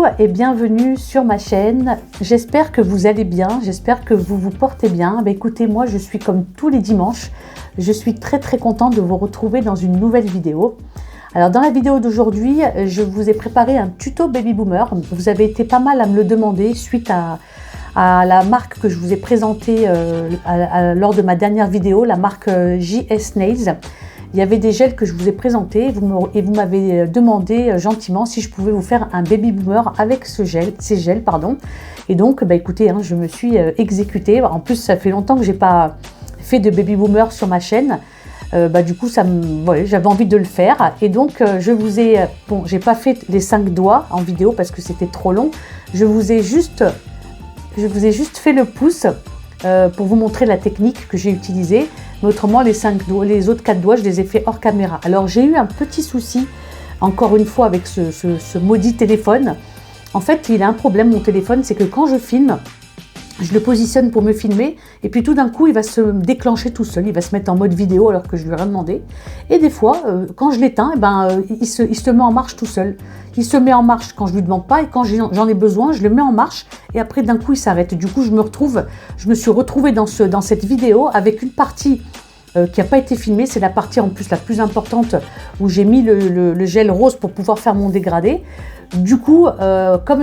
Coucou et bienvenue sur ma chaîne. J'espère que vous allez bien, j'espère que vous vous portez bien. Écoutez, moi je suis comme tous les dimanches, je suis très contente de vous retrouver dans une nouvelle vidéo. Alors dans la vidéo d'aujourd'hui, je vous ai préparé un tuto baby boomer. Vous avez été pas mal à me le demander suite à la marque que je vous ai présentée lors de ma dernière vidéo, la marque JS Nails. Il y avait des gels que je vous ai présentés et vous m'avez demandé gentiment si je pouvais vous faire un baby boomer avec ces gels. Et donc, écoutez, je me suis exécutée. En plus, ça fait longtemps que je n'ai pas fait de baby boomer sur ma chaîne. Du coup, j'avais envie de le faire. Et donc, j'ai pas fait les 5 doigts en vidéo parce que c'était trop long. Je vous ai juste fait le pouce pour vous montrer la technique que j'ai utilisée. Mais autrement, les autres 4 doigts, je les ai fait hors caméra. Alors, j'ai eu un petit souci, encore une fois, avec ce maudit téléphone. En fait, il a un problème, mon téléphone, c'est que quand je filme, je le positionne pour me filmer et puis tout d'un coup, il va se déclencher tout seul. Il va se mettre en mode vidéo alors que je lui ai rien demandé. Et des fois, quand je l'éteins, il se met en marche tout seul. Il se met en marche quand je lui demande pas et quand j'en ai besoin, je le mets en marche et après d'un coup, il s'arrête. Du coup, je me suis retrouvée dans cette vidéo avec une partie qui n'a pas été filmée. C'est la partie en plus la plus importante où j'ai mis le gel rose pour pouvoir faire mon dégradé. Du coup, comme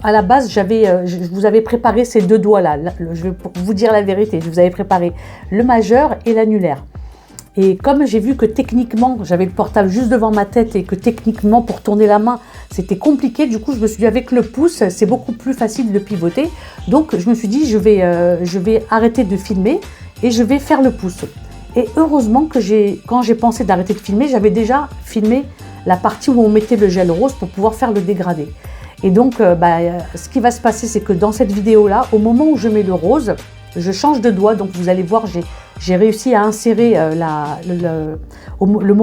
à la base, je vous avais préparé ces 2 doigts-là. Je vais vous dire la vérité, je vous avais préparé le majeur et l'annulaire. Et comme j'ai vu que techniquement, j'avais le portable juste devant ma tête et que techniquement, pour tourner la main, c'était compliqué, du coup, je me suis dit avec le pouce, c'est beaucoup plus facile de pivoter. Donc, je me suis dit, je vais arrêter de filmer et je vais faire le pouce. Et heureusement que quand j'ai pensé d'arrêter de filmer, j'avais déjà filmé la partie où on mettait le gel rose pour pouvoir faire le dégradé. Et donc, ce qui va se passer, c'est que dans cette vidéo-là, au moment où je mets le rose, je change de doigt. Donc, vous allez voir, j'ai réussi à insérer le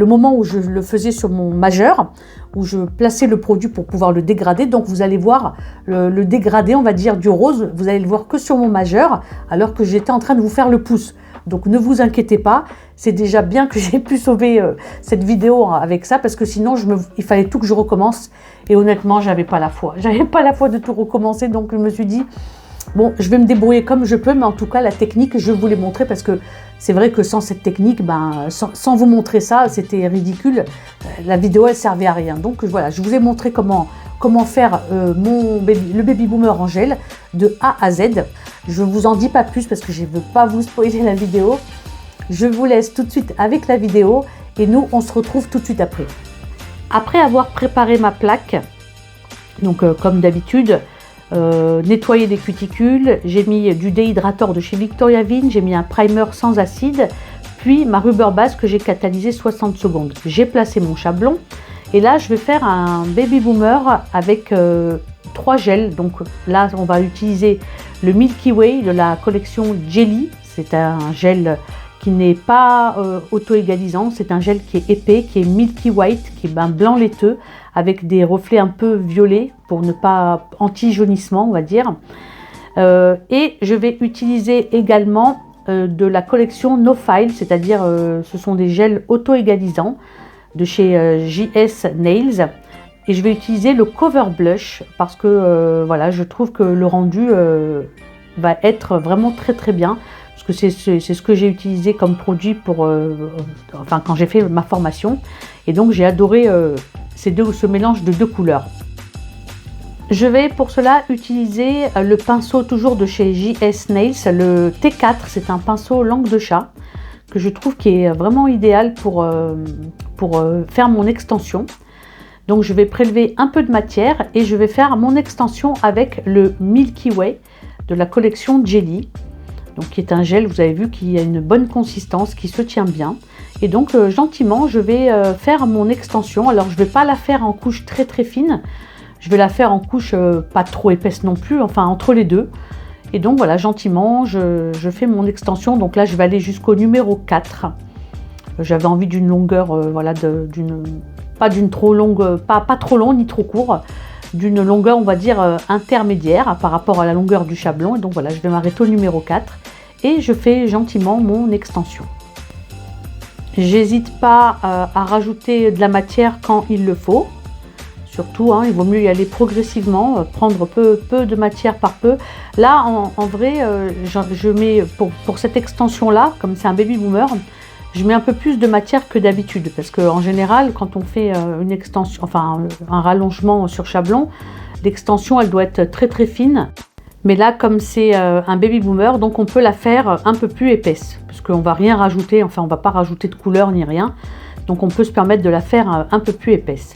moment où je le faisais sur mon majeur, où je plaçais le produit pour pouvoir le dégrader. Donc, vous allez voir le dégradé, on va dire, du rose. Vous allez le voir que sur mon majeur, alors que j'étais en train de vous faire le pouce. Donc ne vous inquiétez pas, c'est déjà bien que j'ai pu sauver cette vidéo avec ça parce que sinon il fallait tout que je recommence et honnêtement j'avais pas la foi. J'avais pas la foi de tout recommencer, donc je me suis dit bon, je vais me débrouiller comme je peux, mais en tout cas la technique je vous l'ai montré parce que c'est vrai que sans cette technique, sans vous montrer ça, c'était ridicule. La vidéo elle servait à rien. Donc voilà, je vous ai montré comment faire le baby boomer en gel de A à Z. Je ne vous en dis pas plus parce que je ne veux pas vous spoiler la vidéo. Je vous laisse tout de suite avec la vidéo et nous, on se retrouve tout de suite après. Après avoir préparé ma plaque, donc comme d'habitude, nettoyer des cuticules, j'ai mis du déhydrateur de chez Victoria Vin, j'ai mis un primer sans acide, puis ma rubber base que j'ai catalysé 60 secondes. J'ai placé mon chablon et là, je vais faire un baby boomer avec 3 gels. Donc là, on va utiliser le Milky Way de la collection Jelly. C'est un gel qui n'est pas auto-égalisant. C'est un gel qui est épais, qui est Milky White, qui est un blanc laiteux avec des reflets un peu violets pour ne pas anti-jaunissement, on va dire. Et je vais utiliser également de la collection No File, c'est-à-dire ce sont des gels auto-égalisants de chez JS Nails. Et je vais utiliser le Cover Blush parce que voilà, je trouve que le rendu va être vraiment très bien. Parce que c'est ce que j'ai utilisé comme produit quand j'ai fait ma formation. Et donc j'ai adoré ce mélange de 2 couleurs. Je vais pour cela utiliser le pinceau toujours de chez JS Nails, le T4. C'est un pinceau langue de chat que je trouve qui est vraiment idéal pour faire mon extension. Donc je vais prélever un peu de matière et je vais faire mon extension avec le Milky Way de la collection Jelly. Donc qui est un gel, vous avez vu, qui a une bonne consistance, qui se tient bien. Et donc gentiment, je vais faire mon extension. Alors je ne vais pas la faire en couche très fine. Je vais la faire en couche pas trop épaisse non plus, enfin entre les deux. Et donc voilà, gentiment, je fais mon extension. Donc là, je vais aller jusqu'au numéro 4. J'avais envie d'une longueur, pas d'une trop longue, pas trop long ni trop court, d'une longueur on va dire intermédiaire par rapport à la longueur du chablon. Et donc voilà, je vais m'arrêter au numéro 4 et je fais gentiment mon extension. J'hésite pas à rajouter de la matière quand il le faut. Surtout, hein, il vaut mieux y aller progressivement, prendre peu de matière par peu. Là, en vrai, je mets, pour cette extension-là, comme c'est un baby boomer, je mets un peu plus de matière que d'habitude. Parce qu'en général, quand on fait une extension, enfin un rallongement sur chablon, l'extension, elle doit être très très fine. Mais là, comme c'est un baby boomer, donc on peut la faire un peu plus épaisse. Parce qu'on ne va rien rajouter, enfin on ne va pas rajouter de couleur ni rien. Donc on peut se permettre de la faire un peu plus épaisse.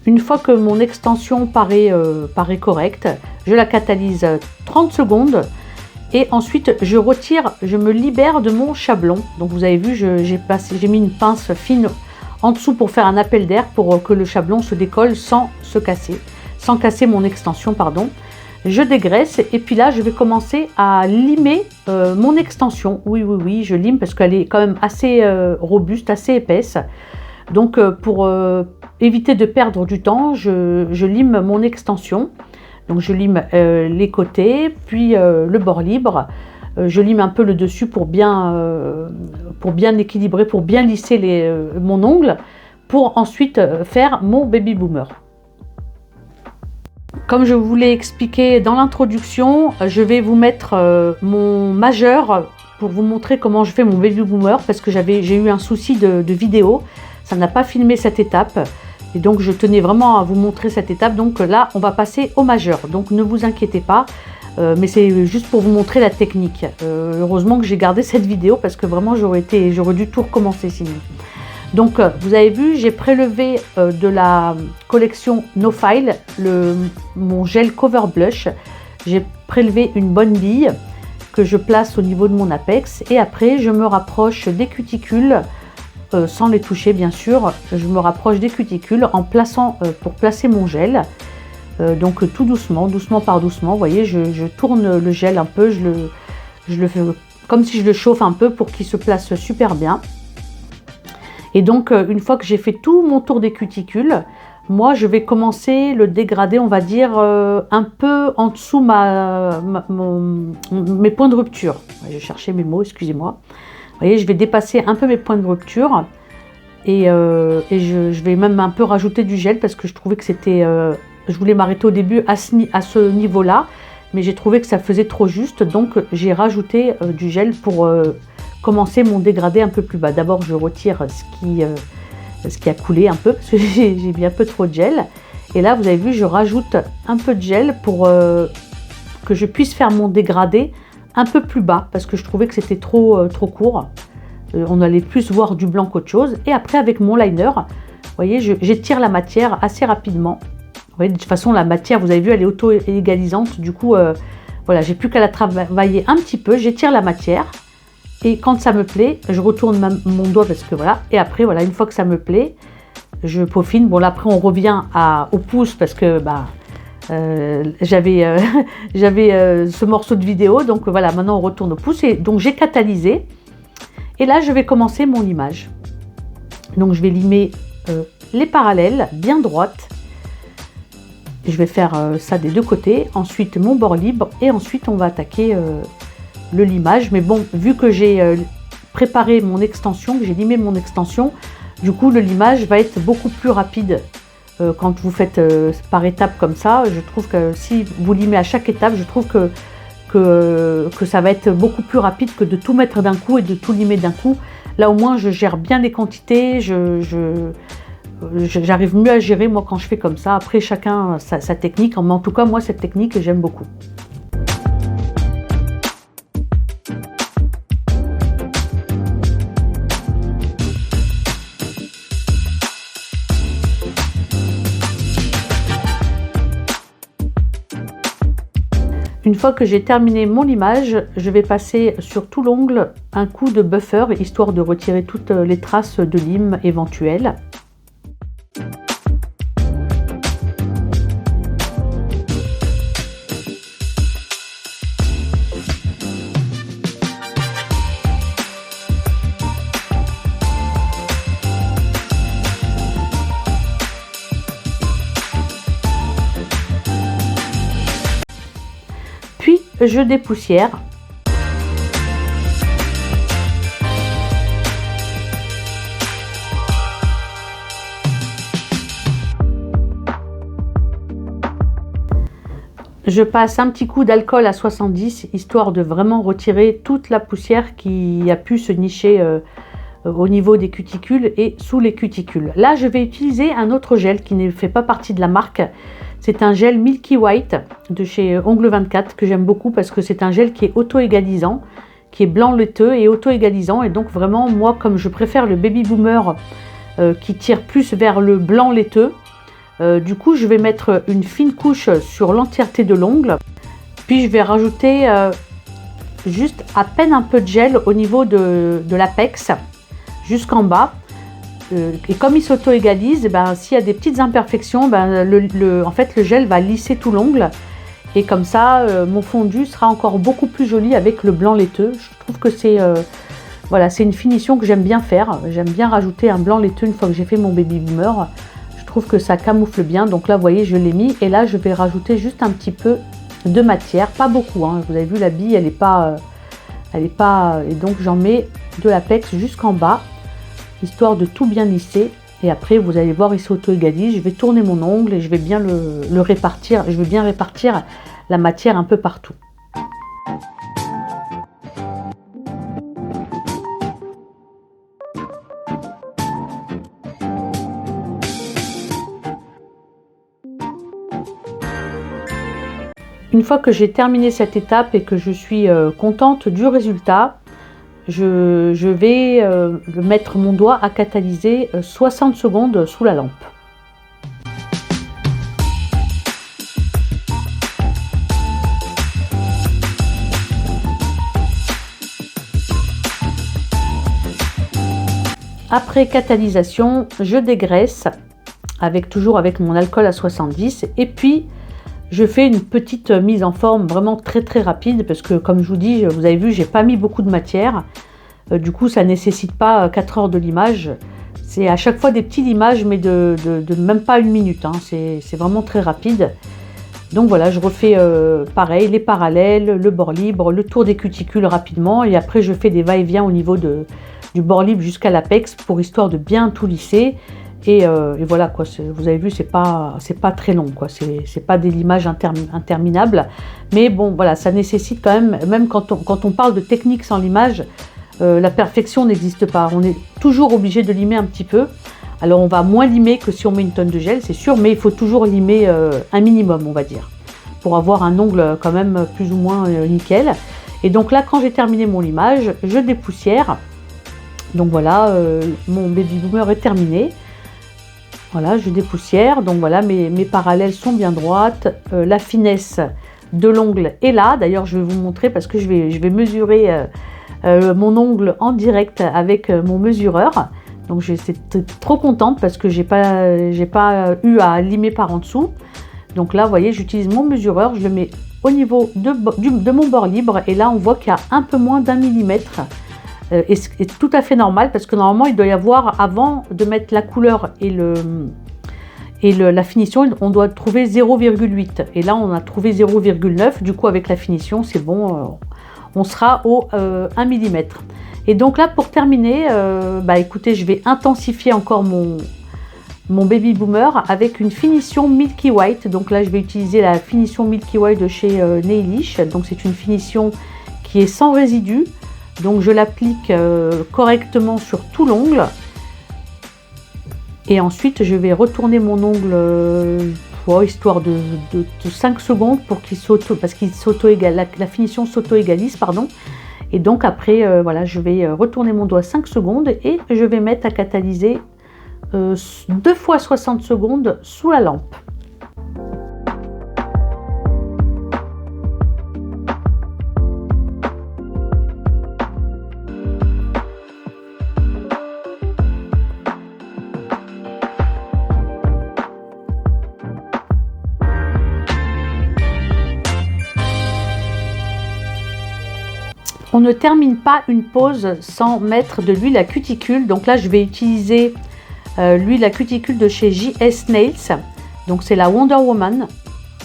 Une fois que mon extension paraît correcte, je la catalyse 30 secondes et ensuite je retire, je me libère de mon chablon. Donc vous avez vu, j'ai mis une pince fine en dessous pour faire un appel d'air pour que le chablon se décolle sans casser mon extension, pardon. Je dégraisse et puis là je vais commencer à limer mon extension. Oui, je lime parce qu'elle est quand même assez robuste, assez épaisse. Donc pour éviter de perdre du temps, je lime mon extension. Donc je lime les côtés, puis le bord libre. Je lime un peu le dessus pour bien équilibrer, pour bien lisser mon ongle, pour ensuite faire mon baby boomer. Comme je vous l'ai expliqué dans l'introduction, je vais vous mettre mon majeur pour vous montrer comment je fais mon baby boomer parce que j'ai eu un souci de vidéo. Ça n'a pas filmé cette étape et donc je tenais vraiment à vous montrer cette étape. Donc là on va passer au majeur, donc ne vous inquiétez pas, mais c'est juste pour vous montrer la technique. Heureusement que j'ai gardé cette vidéo parce que vraiment j'aurais dû tout recommencer sinon. Donc vous avez vu, j'ai prélevé de la collection No File mon gel cover blush. J'ai prélevé une bonne bille que je place au niveau de mon apex et après je me rapproche des cuticules. Sans les toucher bien sûr, je me rapproche des cuticules en plaçant pour placer mon gel. Donc tout doucement par doucement, vous voyez, je tourne le gel un peu, je le fais comme si je le chauffe un peu pour qu'il se place super bien. Et donc une fois que j'ai fait tout mon tour des cuticules, moi je vais commencer le dégradé, on va dire un peu en dessous mes points de rupture. Je cherchais mes mots, excusez-moi. Vous voyez, je vais dépasser un peu mes points de rupture et je vais même un peu rajouter du gel parce que je trouvais que c'était... je voulais m'arrêter au début à ce niveau-là, mais j'ai trouvé que ça faisait trop juste, donc j'ai rajouté du gel pour commencer mon dégradé un peu plus bas. D'abord, je retire ce qui a coulé un peu parce que j'ai mis un peu trop de gel. Et là, vous avez vu, je rajoute un peu de gel pour que je puisse faire mon dégradé un peu plus bas parce que je trouvais que c'était trop court. On allait plus voir du blanc qu'autre chose. Et après avec mon liner, vous voyez, j'étire la matière assez rapidement. Vous voyez, de toute façon la matière, vous avez vu, elle est auto-égalisante. Du coup, voilà, j'ai plus qu'à la travailler un petit peu. J'étire la matière et quand ça me plaît, je retourne mon doigt parce que voilà. Et après, voilà, une fois que ça me plaît, je peaufine. Bon, là après on revient au pouce parce que j'avais ce morceau de vidéo, donc voilà, maintenant on retourne au pouce et donc j'ai catalysé et là je vais commencer mon limage. Donc je vais limer les parallèles bien droites, je vais faire ça des deux côtés, ensuite mon bord libre et ensuite on va attaquer le limage. Mais bon, vu que j'ai préparé mon extension, que j'ai limé mon extension, du coup le limage va être beaucoup plus rapide. Quand vous faites par étapes comme ça, je trouve que si vous limez à chaque étape, je trouve que ça va être beaucoup plus rapide que de tout mettre d'un coup et de tout limer d'un coup. Là au moins je gère bien les quantités, j'arrive mieux à gérer moi quand je fais comme ça. Après chacun sa technique, mais en tout cas moi cette technique j'aime beaucoup. Une fois que j'ai terminé mon limage, je vais passer sur tout l'ongle un coup de buffer, histoire de retirer toutes les traces de lime éventuelles. je dépoussière. Je passe un petit coup d'alcool à 70, histoire de vraiment retirer toute la poussière qui a pu se nicher au niveau des cuticules et sous les cuticules. Là, je vais utiliser un autre gel qui ne fait pas partie de la marque. C'est un gel Milky White de chez Ongle 24 que j'aime beaucoup parce que c'est un gel qui est auto-égalisant, qui est blanc laiteux et auto-égalisant. Et donc vraiment, moi, comme je préfère le Baby Boomer qui tire plus vers le blanc laiteux, du coup, je vais mettre une fine couche sur l'entièreté de l'ongle. Puis je vais rajouter juste à peine un peu de gel au niveau de l'apex jusqu'en bas. Et comme il s'auto-égalise, ben, s'il y a des petites imperfections, ben, en fait, le gel va lisser tout l'ongle. Et comme ça, mon fondu sera encore beaucoup plus joli avec le blanc laiteux. Je trouve que c'est voilà, c'est une finition que j'aime bien faire. J'aime bien rajouter un blanc laiteux une fois que j'ai fait mon Baby Boomer. Je trouve que ça camoufle bien. Donc là, vous voyez, je l'ai mis. Et là, je vais rajouter juste un petit peu de matière. Pas beaucoup, hein. Vous avez vu, la bille, elle n'est pas... Et donc, j'en mets de l'apex jusqu'en bas, histoire de tout bien lisser. Et après, vous allez voir, il s'auto-égalise. Je vais tourner mon ongle et je vais bien le répartir. Je vais bien répartir la matière un peu partout. Une fois que j'ai terminé cette étape et que je suis contente du résultat, je vais mettre mon doigt à catalyser 60 secondes sous la lampe. Après catalysation, je dégraisse toujours avec mon alcool à 70 et puis je fais une petite mise en forme vraiment très rapide parce que comme je vous dis, vous avez vu, j'ai pas mis beaucoup de matière. Du coup, ça nécessite pas 4 heures de limage. C'est à chaque fois des petits limages, mais de même pas une minute. Hein. C'est vraiment très rapide. Donc voilà, je refais pareil, les parallèles, le bord libre, le tour des cuticules rapidement. Et après, je fais des va-et-vient au niveau du bord libre jusqu'à l'apex pour histoire de bien tout lisser. Et voilà quoi, vous avez vu, c'est pas très long quoi, c'est pas des limages interminables, mais bon voilà, ça nécessite quand même quand on parle de technique sans limage, la perfection n'existe pas, on est toujours obligé de limer un petit peu. Alors on va moins limer que si on met une tonne de gel, c'est sûr, mais il faut toujours limer un minimum, on va dire, pour avoir un ongle quand même plus ou moins nickel. Et donc là, quand j'ai terminé mon limage, je dépoussière. Donc voilà, mon Baby Boomer est terminé. Voilà, je dépoussière, donc voilà, mes parallèles sont bien droites, la finesse de l'ongle est là. D'ailleurs, je vais vous montrer parce que je vais mesurer mon ongle en direct avec mon mesureur. Donc, j'étais trop contente parce que j'ai pas eu à limer par en dessous. Donc là, vous voyez, j'utilise mon mesureur, je le mets au niveau de mon bord libre et là, on voit qu'il y a un peu moins d'1 millimètre. Et c'est tout à fait normal parce que normalement il doit y avoir, avant de mettre la couleur et la finition, on doit trouver 0,8 et là on a trouvé 0,9. Du coup avec la finition c'est bon, on sera au 1 mm. Et donc là pour terminer, écoutez, je vais intensifier encore mon Baby Boomer avec une finition Milky White. Donc là je vais utiliser la finition Milky White de chez Nailish. Donc c'est une finition qui est sans résidus. Donc je l'applique correctement sur tout l'ongle et ensuite je vais retourner mon ongle histoire de 5 secondes pour qu'il parce qu'il la finition s'auto-égalise, pardon. Et donc après voilà, je vais retourner mon doigt 5 secondes et je vais mettre à catalyser 2 fois 60 secondes sous la lampe. On ne termine pas une pose sans mettre de l'huile à cuticule. Donc là, je vais utiliser l'huile à cuticule de chez JS Nails. Donc c'est la Wonder Woman.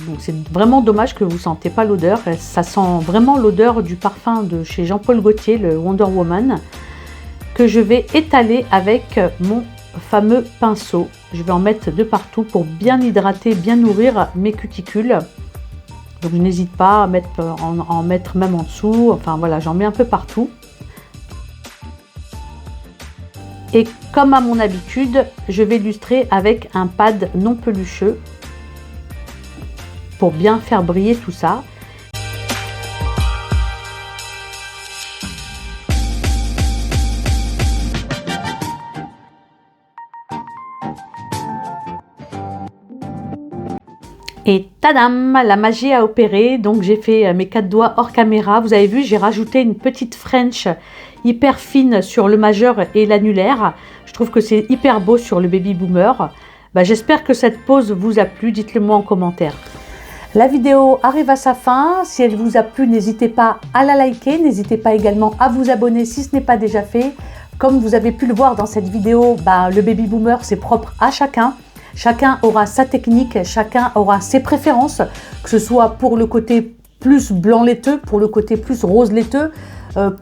Donc c'est vraiment dommage que vous ne sentez pas l'odeur. Ça sent vraiment l'odeur du parfum de chez Jean-Paul Gaultier, le Wonder Woman, que je vais étaler avec mon fameux pinceau. Je vais en mettre de partout pour bien hydrater, bien nourrir mes cuticules. Donc je n'hésite pas à en mettre même en dessous. Enfin voilà, j'en mets un peu partout. Et comme à mon habitude, je vais illustrer avec un pad non pelucheux pour bien faire briller tout ça. Et tadam, la magie a opéré. Donc j'ai fait mes 4 doigts hors caméra. Vous avez vu, j'ai rajouté une petite French hyper fine sur le majeur et l'annulaire. Je trouve que c'est hyper beau sur le baby boomer. J'espère que cette pose vous a plu. Dites-le moi en commentaire. La vidéo arrive à sa fin. Si elle vous a plu, n'hésitez pas à la liker. N'hésitez pas également à vous abonner si ce n'est pas déjà fait. Comme vous avez pu le voir dans cette vidéo, le baby boomer, c'est propre à chacun. Chacun aura sa technique, chacun aura ses préférences, que ce soit pour le côté plus blanc laiteux, pour le côté plus rose laiteux.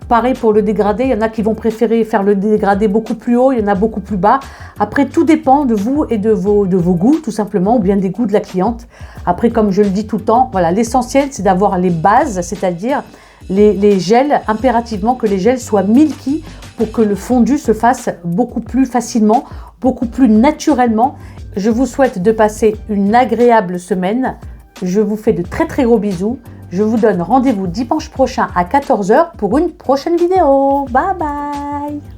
Pareil pour le dégradé, il y en a qui vont préférer faire le dégradé beaucoup plus haut, il y en a beaucoup plus bas. Après, tout dépend de vous et de vos goûts, tout simplement, ou bien des goûts de la cliente. Après, comme je le dis tout le temps, voilà, l'essentiel, c'est d'avoir les bases, c'est-à-dire les gels, impérativement que les gels soient milky pour que le fondu se fasse beaucoup plus facilement, beaucoup plus naturellement. Je vous souhaite de passer une agréable semaine. Je vous fais de très très gros bisous. Je vous donne rendez-vous dimanche prochain à 14 h pour une prochaine vidéo. Bye bye!